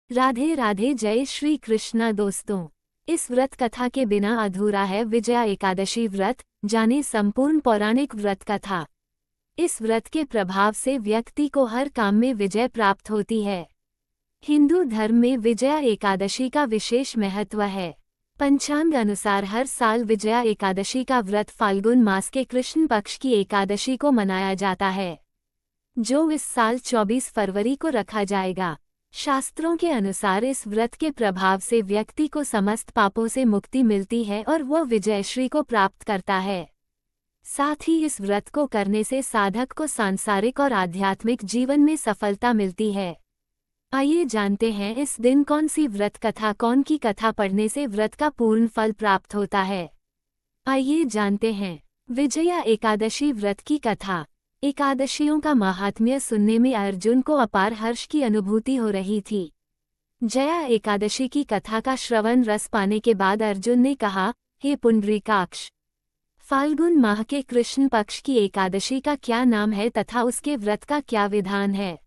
राधे राधे, जय श्री कृष्णा दोस्तों। इस व्रत कथा के बिना अधूरा है विजया एकादशी व्रत। जाने संपूर्ण पौराणिक व्रत कथा। इस व्रत के प्रभाव से व्यक्ति को हर काम में विजय प्राप्त होती है। हिंदू धर्म में विजया एकादशी का विशेष महत्व है। पंचांग अनुसार हर साल विजया एकादशी का व्रत फाल्गुन मास के कृष्ण पक्ष की एकादशी को मनाया जाता है, जो इस साल 24 फरवरी को रखा जाएगा। शास्त्रों के अनुसार इस व्रत के प्रभाव से व्यक्ति को समस्त पापों से मुक्ति मिलती है और वह विजयश्री को प्राप्त करता है। साथ ही इस व्रत को करने से साधक को सांसारिक और आध्यात्मिक जीवन में सफलता मिलती है। आइए जानते हैं इस दिन कौन सी व्रत कथा, कौन की कथा पढ़ने से व्रत का पूर्ण फल प्राप्त होता है। आइए जानते हैं विजया एकादशी व्रत की कथा। एकादशियों का महात्म्य सुनने में अर्जुन को अपार हर्ष की अनुभूति हो रही थी। जया एकादशी की कथा का श्रवण रस पाने के बाद अर्जुन ने कहा, हे पुंडरीकाक्ष, फाल्गुन माह के कृष्ण पक्ष की एकादशी का क्या नाम है तथा उसके व्रत का क्या विधान है?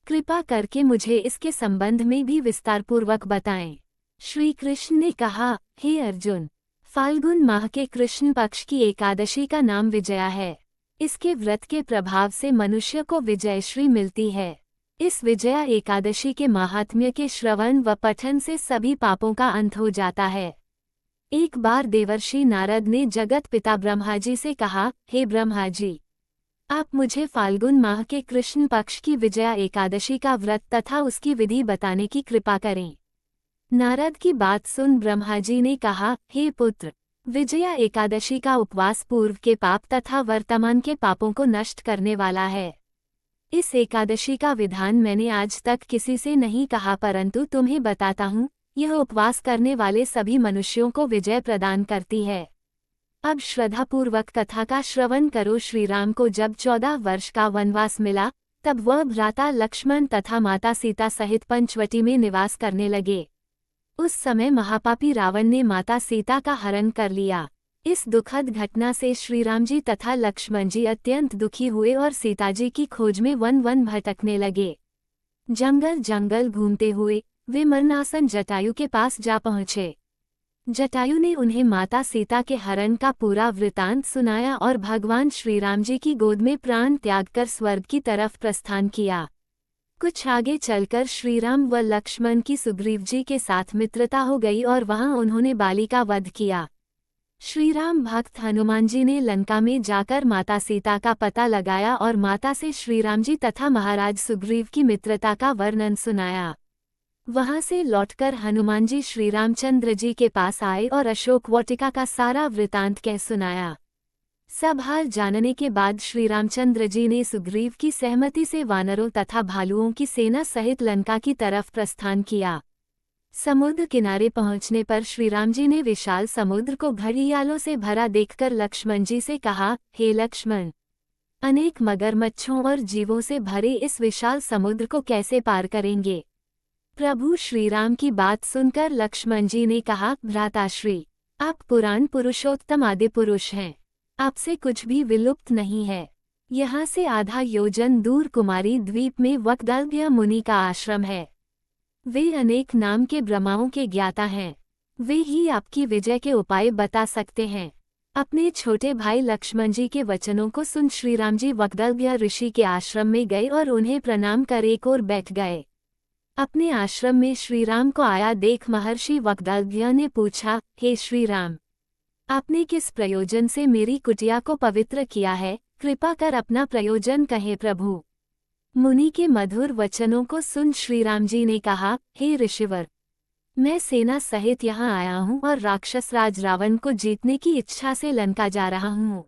कृपा करके मुझे इसके संबंध में भी विस्तारपूर्वक बताएं। श्री कृष्ण ने कहा, हे अर्जुन, फाल्गुन माह के कृष्ण पक्ष की एकादशी का नाम विजया है। इसके व्रत के प्रभाव से मनुष्य को विजयश्री मिलती है। इस विजया एकादशी के महात्म्य के श्रवण व पठन से सभी पापों का अंत हो जाता है। एक बार देवर्षि नारद ने जगत पिता ब्रह्मा जी से कहा, हे ब्रह्मा जी, आप मुझे फाल्गुन माह के कृष्ण पक्ष की विजया एकादशी का व्रत तथा उसकी विधि बताने की कृपा करें। नारद की बात सुन ब्रह्मा जी ने कहा, हे पुत्र, विजया एकादशी का उपवास पूर्व के पाप तथा वर्तमान के पापों को नष्ट करने वाला है। इस एकादशी का विधान मैंने आज तक किसी से नहीं कहा, परंतु तुम्हें बताता हूँ। यह उपवास करने वाले सभी मनुष्यों को विजय प्रदान करती है। अब श्रद्धापूर्वक कथा का श्रवण करो। श्री राम को जब 14 वर्ष का वनवास मिला, तब वह भ्राता लक्ष्मण तथा माता सीता सहित पंचवटी में निवास करने लगे। उस समय महापापी रावण ने माता सीता का हरण कर लिया। इस दुखद घटना से श्री राम जी तथा लक्ष्मण जी अत्यंत दुखी हुए और सीता जी की खोज में वन वन भटकने लगे। जंगल जंगल घूमते हुए वे मरणासन जटायु के पास जा पहुँचे। जटायु ने उन्हें माता सीता के हरण का पूरा वृतांत सुनाया और भगवान श्री राम जी की गोद में प्राण त्याग कर स्वर्ग की तरफ प्रस्थान किया। कुछ आगे चलकर श्रीराम व लक्ष्मण की सुग्रीव जी के साथ मित्रता हो गई और वहां उन्होंने बाली का वध किया। श्रीराम भक्त हनुमान जी ने लंका में जाकर माता सीता का पता लगाया और माता से श्रीराम जी तथा महाराज सुग्रीव की मित्रता का वर्णन सुनाया। वहां से लौटकर हनुमान जी श्री रामचंद्र जी के पास आए और अशोक वाटिका का सारा वृतांत कह सुनाया। सब हाल जानने के बाद श्री रामचंद्र जी ने सुग्रीव की सहमति से वानरों तथा भालुओं की सेना सहित लंका की तरफ प्रस्थान किया। समुद्र किनारे पहुंचने पर श्री राम जी ने विशाल समुद्र को घड़ियालों से भरा देखकर लक्ष्मण जी से कहा, हे लक्ष्मण, अनेक मगरमच्छों और जीवों से भरे इस विशाल समुद्र को कैसे पार करेंगे? प्रभु श्रीराम की बात सुनकर लक्ष्मण जी ने कहा, भ्राताश्री, आप पुराण पुरुषोत्तम आदि पुरुष हैं। आपसे कुछ भी विलुप्त नहीं है। यहाँ से आधा योजन दूर कुमारी द्वीप में वक्दल्भ्य मुनि का आश्रम है। वे अनेक नाम के ब्रह्माओं के ज्ञाता हैं। वे ही आपकी विजय के उपाय बता सकते हैं। अपने छोटे भाई लक्ष्मण जी के वचनों को सुन श्रीराम जी वक्दल्भ्य ऋषि के आश्रम में गए और उन्हें प्रणाम कर एक ओर बैठ गए। अपने आश्रम में श्रीराम को आया देख महर्षि वक्दल्भ्य ने पूछा, हे श्रीराम, आपने किस प्रयोजन से मेरी कुटिया को पवित्र किया है? कृपा कर अपना प्रयोजन कहें प्रभु। मुनि के मधुर वचनों को सुन श्रीराम जी ने कहा, हे ऋषिवर, मैं सेना सहित यहाँ आया हूँ और राक्षस राज रावण को जीतने की इच्छा से लंका जा रहा हूँ।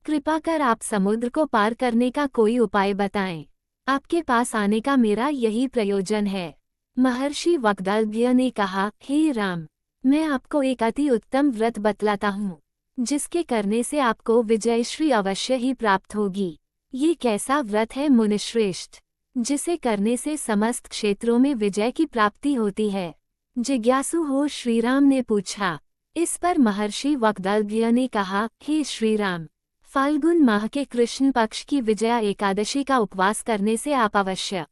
कृपा कर आप समुद्र को पार करने का कोई उपाय बताएं। आपके पास आने का मेरा यही प्रयोजन है। महर्षि वक्दल्भ्य ने कहा, हे राम, मैं आपको एक अति उत्तम व्रत बतलाता हूँ, जिसके करने से आपको विजयश्री अवश्य ही प्राप्त होगी। ये कैसा व्रत है मुनिश्रेष्ठ, जिसे करने से समस्त क्षेत्रों में विजय की प्राप्ति होती है? जिज्ञासु हो श्रीराम ने पूछा। इस पर महर्षि वक्दल्भ्य ने कहा, हे श्रीराम, फाल्गुन माह के कृष्ण पक्ष की विजया एकादशी का उपवास करने से आप अवश्य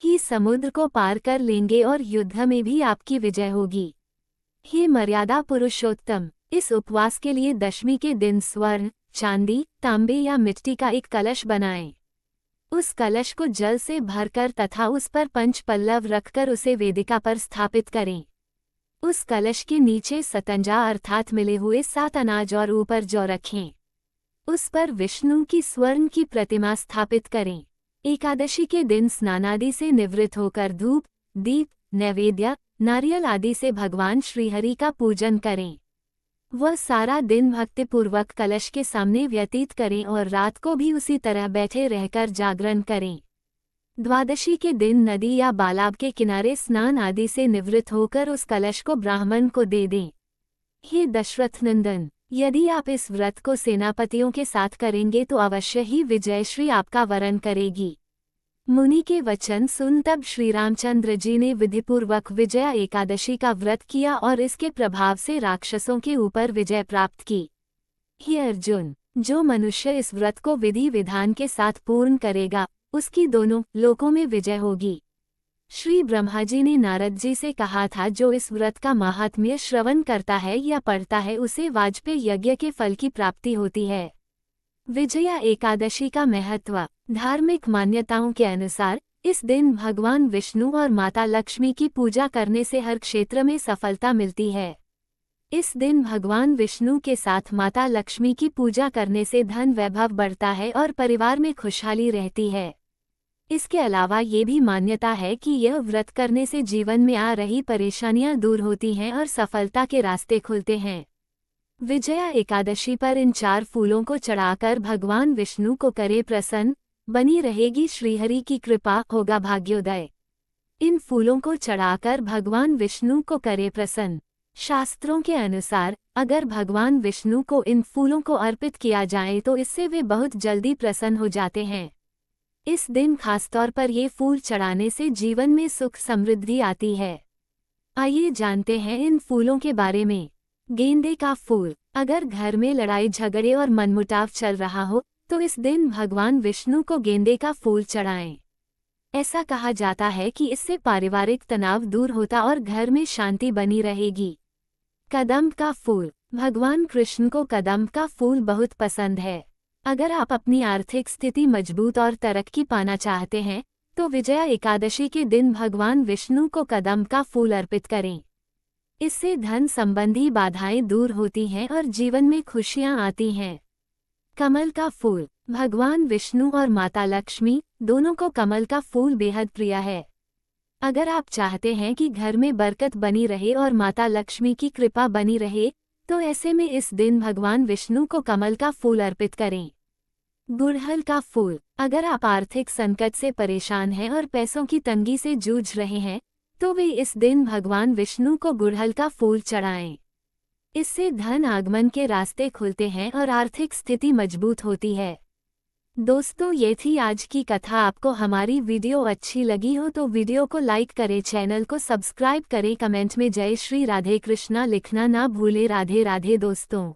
ही समुद्र को पार कर लेंगे और युद्ध में भी आपकी विजय होगी। हे मर्यादा पुरुषोत्तम, इस उपवास के लिए दशमी के दिन स्वर्ण, चांदी, तांबे या मिट्टी का एक कलश बनाएं। उस कलश को जल से भरकर तथा उस पर पंच पल्लव रखकर उसे वेदिका पर स्थापित करें। उस कलश के नीचे सतंजा अर्थात मिले हुए 7 अनाज और ऊपर जौ रखें। उस पर विष्णु की स्वर्ण की प्रतिमा स्थापित करें। एकादशी के दिन स्नानादि से निवृत्त होकर धूप, दीप, नैवेद्य, नारियल आदि से भगवान श्रीहरि का पूजन करें। वह सारा दिन भक्तिपूर्वक कलश के सामने व्यतीत करें और रात को भी उसी तरह बैठे रहकर जागरण करें। द्वादशी के दिन नदी या बालाब के किनारे स्नान आदि से निवृत्त होकर उस कलश को ब्राह्मण को दे दें। हे दशरथ नंदन, यदि आप इस व्रत को सेनापतियों के साथ करेंगे तो अवश्य ही विजयश्री आपका वरण करेगी। मुनि के वचन सुन तब श्री रामचंद्र जी ने विधिपूर्वक विजया एकादशी का व्रत किया और इसके प्रभाव से राक्षसों के ऊपर विजय प्राप्त की। हे अर्जुन, जो मनुष्य इस व्रत को विधि विधान के साथ पूर्ण करेगा, उसकी दोनों लोकों में विजय होगी। श्री ब्रह्मा जी ने नारद जी से कहा था, जो इस व्रत का महात्म्य श्रवण करता है या पढ़ता है उसे वाजपेय यज्ञ के फल की प्राप्ति होती है। विजया एकादशी का महत्व। धार्मिक मान्यताओं के अनुसार इस दिन भगवान विष्णु और माता लक्ष्मी की पूजा करने से हर क्षेत्र में सफलता मिलती है। इस दिन भगवान विष्णु के साथ माता लक्ष्मी की पूजा करने से धन वैभव बढ़ता है और परिवार में खुशहाली रहती है। इसके अलावा ये भी मान्यता है कि यह व्रत करने से जीवन में आ रही परेशानियां दूर होती हैं और सफलता के रास्ते खुलते हैं। विजया एकादशी पर इन 4 फूलों को चढ़ाकर भगवान विष्णु को करे प्रसन्न, बनी रहेगी श्रीहरि की कृपा, होगा भाग्योदय। इन फूलों को चढ़ाकर भगवान विष्णु को करे प्रसन्न। शास्त्रों के अनुसार अगर भगवान विष्णु को इन फूलों को अर्पित किया जाए तो इससे वे बहुत जल्दी प्रसन्न हो जाते हैं। इस दिन खासतौर पर ये फूल चढ़ाने से जीवन में सुख समृद्धि आती है। आइए जानते हैं इन फूलों के बारे में। गेंदे का फूल। अगर घर में लड़ाई झगड़े और मनमुटाव चल रहा हो तो इस दिन भगवान विष्णु को गेंदे का फूल चढ़ाएं। ऐसा कहा जाता है कि इससे पारिवारिक तनाव दूर होता और घर में शांति बनी रहेगी। कदम्ब का फूल। भगवान कृष्ण को कदम्ब का फूल बहुत पसंद है। अगर आप अपनी आर्थिक स्थिति मजबूत और तरक्की पाना चाहते हैं तो विजया एकादशी के दिन भगवान विष्णु को कदम्ब का फूल अर्पित करें। इससे धन संबंधी बाधाएं दूर होती हैं और जीवन में खुशियां आती हैं। कमल का फूल। भगवान विष्णु और माता लक्ष्मी दोनों को कमल का फूल बेहद प्रिय है। अगर आप चाहते हैं कि घर में बरकत बनी रहे और माता लक्ष्मी की कृपा बनी रहे तो ऐसे में इस दिन भगवान विष्णु को कमल का फूल अर्पित करें। गुड़हल का फूल। अगर आप आर्थिक संकट से परेशान हैं और पैसों की तंगी से जूझ रहे हैं तो वे इस दिन भगवान विष्णु को गुड़हल का फूल चढ़ाएं। इससे धन आगमन के रास्ते खुलते हैं और आर्थिक स्थिति मजबूत होती है। दोस्तों, ये थी आज की कथा। आपको हमारी वीडियो अच्छी लगी हो तो वीडियो को लाइक करें, चैनल को सब्सक्राइब करें, कमेंट में जय श्री राधे कृष्णा लिखना ना भूलें। राधे राधे दोस्तों।